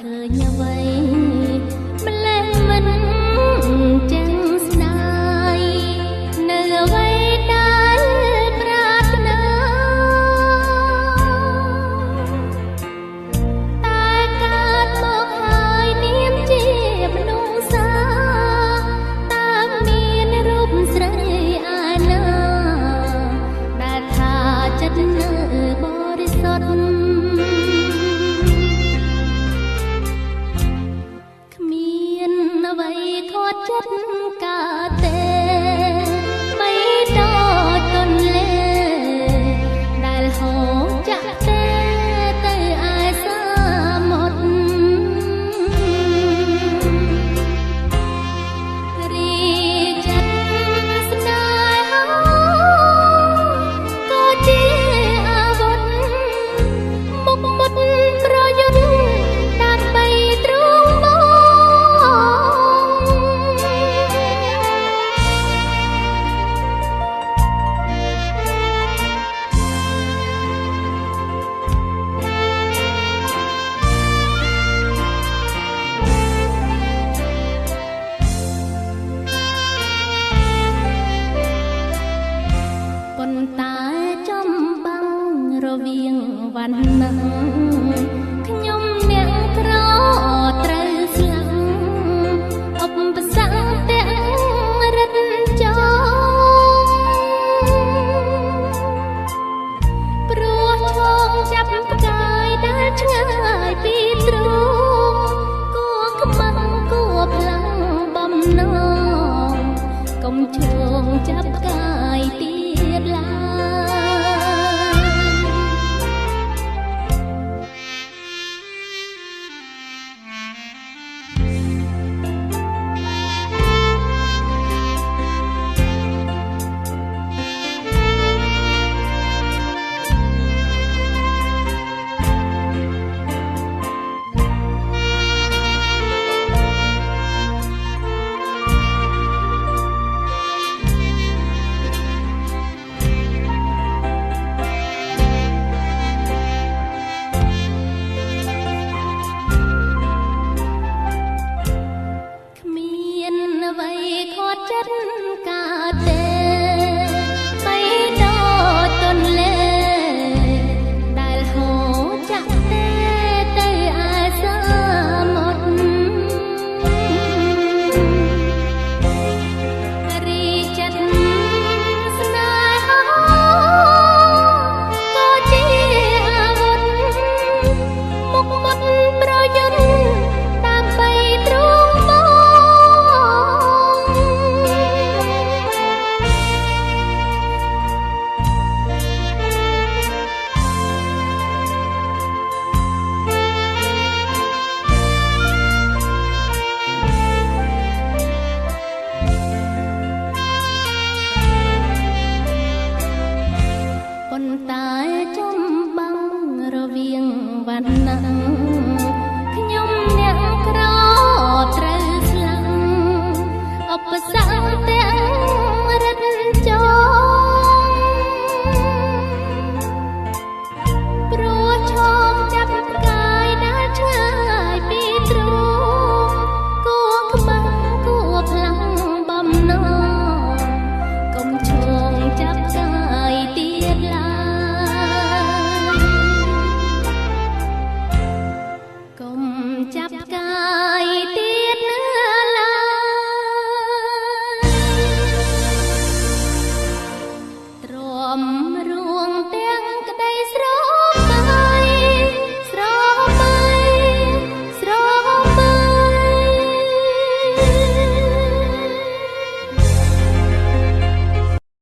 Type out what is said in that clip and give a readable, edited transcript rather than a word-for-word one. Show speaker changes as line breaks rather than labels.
ឃើញអ្វីម្លេះមិនចឹងស្ដាយនៅអ្វីដែលប្រាថ្នាតែកើតមកហើយនាមជាមនុស្សសាតើមានរូបស្រីឯណាដែលថាចិត្តនៅបរិសុទ្ធអ្វីគាត់ចិត្តកើតទេបីតទន្លេដែលហូរចាក់ទេទៅឯសាមុទ្ររីចិត្តស្នេហាក៏ជាអាវុធមុខមុតប្រយុទ្ធដើម្បីទ្រង់ប៉ុន្តែចំបាំងរវាងវណ្ណៈខ្ញុំអ្នកក្រត្រូវស្លាប់ឧបសគ្គទាំងរិទ្ធចោព្រោះឈោងចាប់ផ្កាយដែលឆ្ងាយពីទ្រូងគួខ្មាំងគួផ្លាំងបំណងកុំឈោងចាប់ផ្កាយទៀតឡើយអ្វីគាត់ចិត្តកើតទេបីតទន្លេដែលហូរចាក់ទេទៅឯសាមុទ្ររីចិត្តស្នេហាក៏ជាអាវុធមុខមុតប្រយុទ្ធដើម្បីទ្រង់ប៉ុន្តែចំបាំងរវាងវណ្ណៈខ្ញុំអ្នកក្រត្រូវស្លាប់ឧបសគ្គទាំង